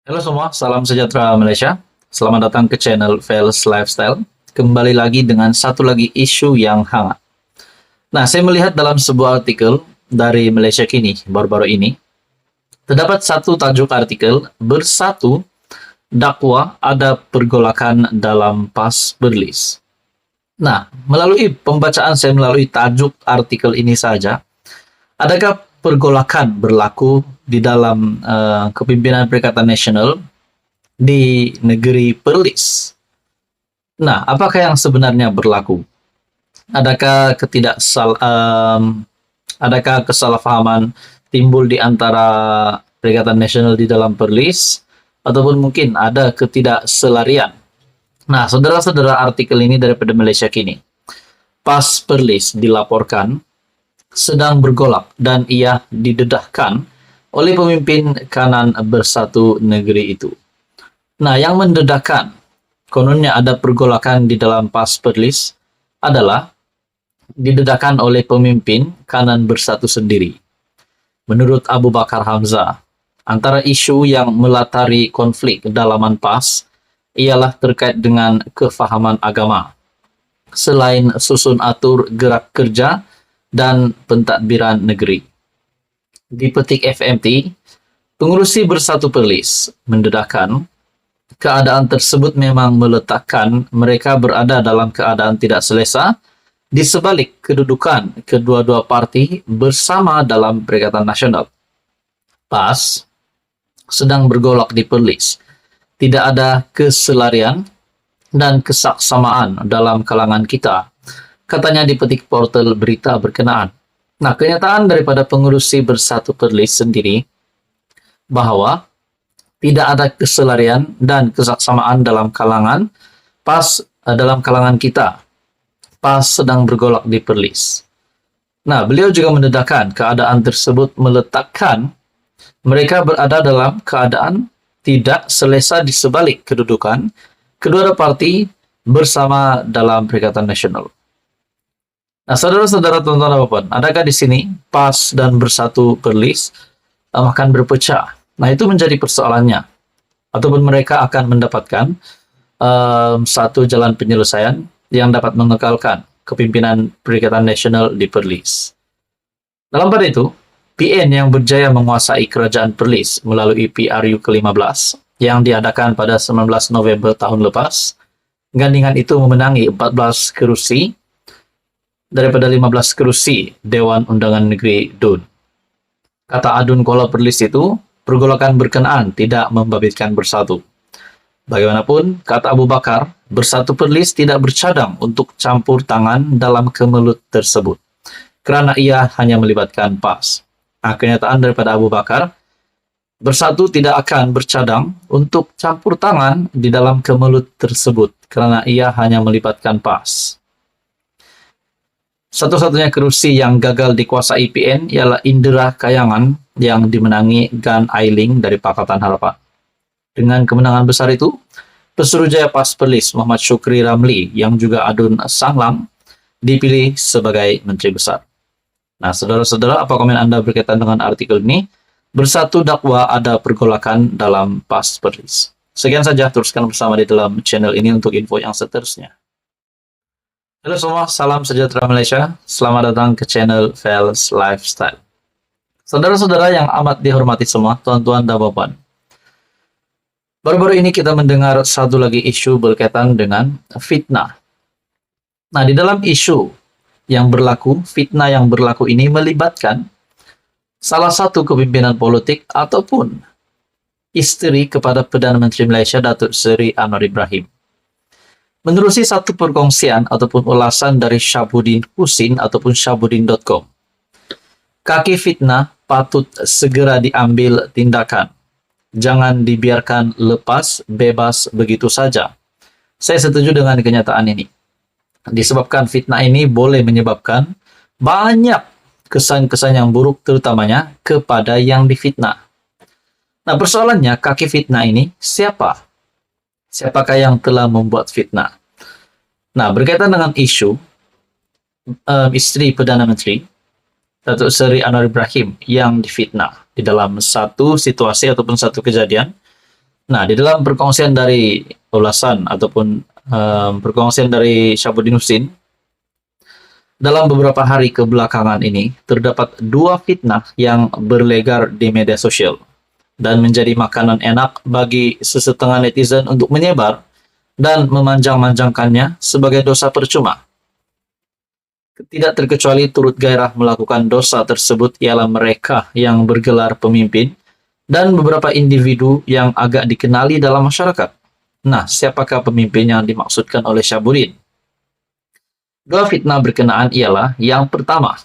Halo semua, salam sejahtera Malaysia. Selamat datang ke channel Fels Lifestyle. Kembali lagi dengan satu lagi isu yang hangat. Nah, saya melihat dalam sebuah artikel dari Malaysia Kini baru-baru ini, terdapat satu tajuk artikel, "Bersatu Dakwa Ada Pergolakan Dalam PAS Perlis." Nah, melalui pembacaan saya melalui tajuk artikel ini saja, adakah pergolakan berlaku di dalam kepimpinan Perikatan Nasional di negeri Perlis? Nah, apakah yang sebenarnya berlaku? Adakah adakah kesalahpahaman timbul di antara Perikatan Nasional di dalam Perlis, ataupun mungkin ada ketidakselarian? Nah, saudara-saudara, artikel ini daripada Malaysia Kini. PAS Perlis dilaporkan sedang bergolak dan ia didedahkan oleh pemimpin kanan bersatu negeri itu. Nah, yang mendedahkan, kononnya ada pergolakan di dalam PAS Perlis, adalah didedahkan oleh pemimpin kanan bersatu sendiri. Menurut Abu Bakar Hamzah, antara isu yang melatari konflik dalaman PAS ialah terkait dengan kefahaman agama, selain susun atur gerak kerja dan pentadbiran negeri. Di petik FMT, pengurusi Bersatu Perlis mendedahkan keadaan tersebut memang meletakkan mereka berada dalam keadaan tidak selesa di sebalik kedudukan kedua-dua parti bersama dalam Perikatan Nasional. PAS sedang bergolak di Perlis. Tidak ada keselarian dan kesaksamaan dalam kalangan kita, katanya di petik portal berita berkenaan. Nah, kenyataan daripada pengurusi Bersatu Perlis sendiri bahawa tidak ada keselarian dan kesaksamaan dalam kalangan PAS, dalam kalangan kita. PAS sedang bergolak di Perlis. Nah, beliau juga mendedahkan keadaan tersebut meletakkan mereka berada dalam keadaan tidak selesa di sebalik kedudukan kedua parti bersama dalam Perikatan Nasional. Nah, saudara-saudara, tuan-tuan dan puan, adakah di sini PAS dan Bersatu Perlis akan berpecah? Nah, itu menjadi persoalannya. Ataupun mereka akan mendapatkan satu jalan penyelesaian yang dapat mengekalkan kepimpinan Perikatan Nasional di Perlis. Dalam pada itu, PN yang berjaya menguasai kerajaan Perlis melalui PRU ke-15 yang diadakan pada 19 November tahun lepas, gandingan itu memenangi 14 kerusi daripada 15 kerusi Dewan Undangan Negeri DUN. Kata Adun Kuala Perlis itu, pergolakan berkenaan tidak membabitkan Bersatu. Bagaimanapun, kata Abu Bakar, Bersatu Perlis tidak bercadang untuk campur tangan dalam kemelut tersebut, kerana ia hanya melibatkan PAS. Nah, kenyataan daripada Abu Bakar, Bersatu tidak akan bercadang untuk campur tangan di dalam kemelut tersebut, kerana ia hanya melibatkan PAS. Satu-satunya kerusi yang gagal dikuasai PN ialah Indera Kayangan yang dimenangi Gan Ailing dari Pakatan Harapan. Dengan kemenangan besar itu, Pesuruhjaya PAS Perlis Muhammad Syukri Ramli yang juga Adun Sanglam dipilih sebagai Menteri Besar. Nah, saudara-saudara, apa komen Anda berkaitan dengan artikel ini? Bersatu dakwa ada pergolakan dalam PAS Perlis. Sekian saja, teruskan bersama di dalam channel ini untuk info yang seterusnya. Halo semua, salam sejahtera Malaysia. Selamat datang ke channel Fels Lifestyle. Saudara-saudara yang amat dihormati semua, tuan-tuan dan puan. Baru-baru ini kita mendengar satu lagi isu berkaitan dengan fitnah. Nah, di dalam isu yang berlaku, fitnah yang berlaku ini melibatkan salah satu kepimpinan politik ataupun isteri kepada Perdana Menteri Malaysia, Datuk Seri Anwar Ibrahim. Menerusi satu perkongsian ataupun ulasan dari Syabuddin Husin ataupun Syabuddin.com, kaki fitnah patut segera diambil tindakan. Jangan dibiarkan lepas bebas begitu saja. Saya setuju dengan kenyataan ini. Disebabkan fitnah ini boleh menyebabkan banyak kesan-kesan yang buruk, terutamanya kepada yang difitnah. Nah, persoalannya kaki fitnah ini siapa? Siapakah yang telah membuat fitnah? Nah, berkaitan dengan isu istri Perdana Menteri, Datuk Seri Anwar Ibrahim yang difitnah di dalam satu situasi ataupun satu kejadian. Nah, di dalam perkongsian dari ulasan ataupun perkongsian dari Syabuddin Husin, dalam beberapa hari kebelakangan ini terdapat dua fitnah yang berlegar di media sosial dan menjadi makanan enak bagi sesetengah netizen untuk menyebar dan memanjang-manjangkannya sebagai dosa percuma. Tidak terkecuali turut gairah melakukan dosa tersebut ialah mereka yang bergelar pemimpin dan beberapa individu yang agak dikenali dalam masyarakat. Nah, siapakah pemimpin yang dimaksudkan oleh Syabuddin? Dua fitnah berkenaan ialah yang pertama,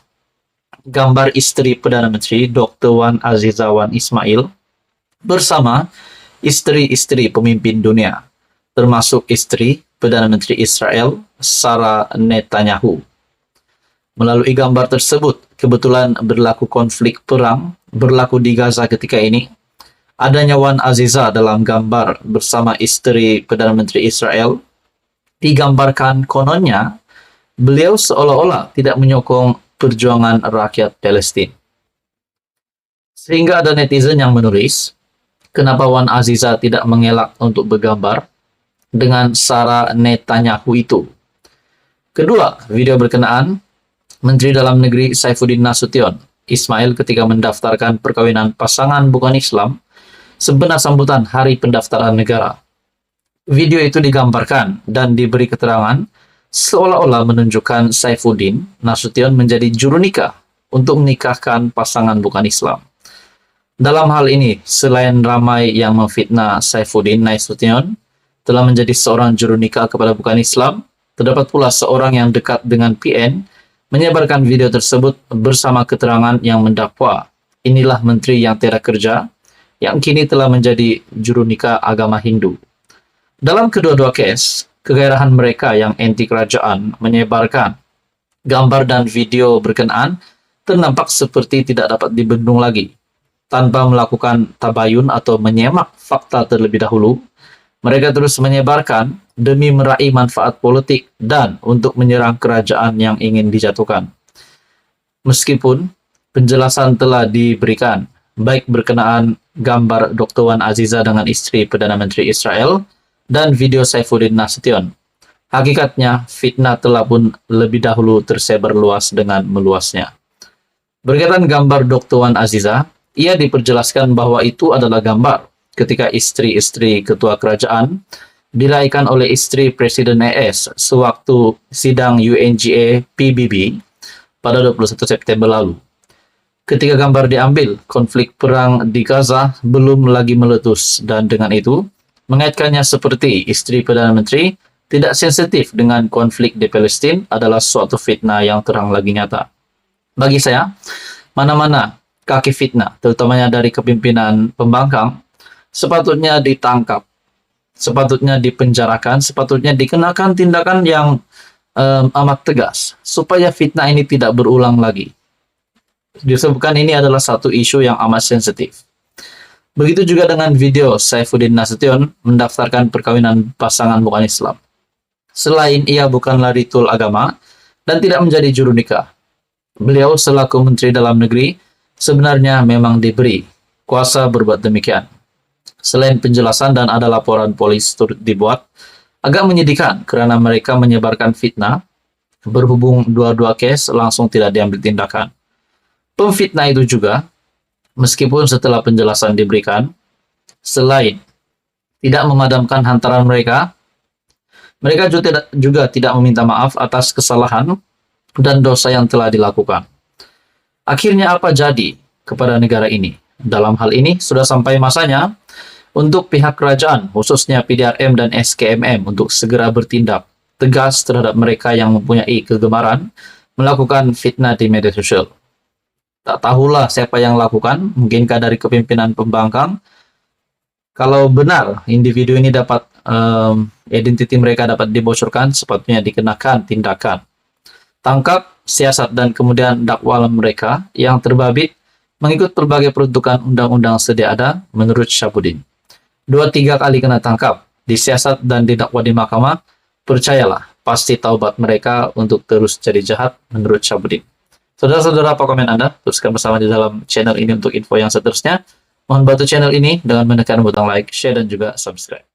gambar istri Perdana Menteri Dr. Wan Aziza Wan Ismail bersama istri-istri pemimpin dunia, termasuk istri Perdana Menteri Israel Sarah Netanyahu. Melalui gambar tersebut, kebetulan berlaku konflik perang berlaku di Gaza ketika ini. Adanya Wan Aziza dalam gambar bersama istri Perdana Menteri Israel digambarkan kononnya beliau seolah-olah tidak menyokong perjuangan rakyat Palestina. Sehingga ada netizen yang menulis, kenapa Wan Aziza tidak mengelak untuk bergambar dengan Sarah Netanyahu itu? Kedua, video berkenaan Menteri Dalam Negeri Saifuddin Nasution Ismail ketika mendaftarkan perkawinan pasangan bukan Islam sebenar sambutan Hari Pendaftaran Negara. Video itu digambarkan dan diberi keterangan seolah-olah menunjukkan Saifuddin Nasution menjadi juru nikah untuk menikahkan pasangan bukan Islam. Dalam hal ini, selain ramai yang memfitnah Saifuddin Nasution telah menjadi seorang juru nikah kepada bukan Islam, terdapat pula seorang yang dekat dengan PN menyebarkan video tersebut bersama keterangan yang mendakwa inilah menteri yang tiada kerja yang kini telah menjadi juru nikah agama Hindu. Dalam kedua-dua kes, kegairahan mereka yang anti kerajaan menyebarkan gambar dan video berkenaan ternampak seperti tidak dapat dibendung lagi. Tanpa melakukan tabayun atau menyemak fakta terlebih dahulu, mereka terus menyebarkan demi meraih manfaat politik dan untuk menyerang kerajaan yang ingin dijatuhkan. Meskipun penjelasan telah diberikan, baik berkenaan gambar Dr. Wan Aziza dengan istri Perdana Menteri Israel dan video Saifuddin Nasution, hakikatnya fitnah telah pun lebih dahulu tersebar luas dengan meluasnya. Berkaitan gambar Dr. Wan Aziza, ia diperjelaskan bahwa itu adalah gambar ketika istri-istri ketua kerajaan dilahirkan oleh istri Presiden AS sewaktu sidang UNGA PBB pada 21 September lalu. Ketika gambar diambil, konflik perang di Gaza belum lagi meletus dan dengan itu mengaitkannya seperti istri Perdana Menteri tidak sensitif dengan konflik di Palestina adalah suatu fitnah yang terang lagi nyata. Bagi saya, mana-mana kaki fitnah, terutamanya dari kepimpinan pembangkang, sepatutnya ditangkap, sepatutnya dipenjarakan, sepatutnya dikenakan tindakan yang amat tegas, supaya fitnah ini tidak berulang lagi. Disebutkan ini adalah satu isu yang amat sensitif. Begitu juga dengan video Saifuddin Nasution mendaftarkan perkawinan pasangan bukan Islam. Selain ia bukanlah ritual agama dan tidak menjadi juru nikah, beliau selaku Menteri Dalam Negeri sebenarnya memang diberi kuasa berbuat demikian. Selain penjelasan dan ada laporan polis turut dibuat, agak menyedihkan karena mereka menyebarkan fitnah, berhubung dua-dua kes langsung tidak diambil tindakan. Pemfitnah itu juga, meskipun setelah penjelasan diberikan, selain tidak memadamkan hantaran mereka, mereka juga tidak meminta maaf atas kesalahan dan dosa yang telah dilakukan. Akhirnya apa jadi kepada negara ini? Dalam hal ini sudah sampai masanya untuk pihak kerajaan, khususnya PDRM dan SKMM untuk segera bertindak tegas terhadap mereka yang mempunyai kegemaran melakukan fitnah di media sosial. Tak tahulah siapa yang lakukan, mungkinkah dari kepimpinan pembangkang. Kalau benar individu ini dapat identiti mereka dapat dibocorkan, sepatutnya dikenakan tindakan. Tangkap, siasat, dan kemudian dakwah mereka yang terbabit mengikut berbagai peruntukan undang-undang sedia ada menurut Syahbudin. 2-3 kali kena tangkap, disiasat dan didakwa di mahkamah, percayalah, pasti taubat mereka untuk terus jadi jahat menurut Syahbudin. Saudara-saudara, apa komen Anda? Teruskan bersama di dalam channel ini untuk info yang seterusnya. Mohon bantu channel ini dengan menekan butang like, share, dan juga subscribe.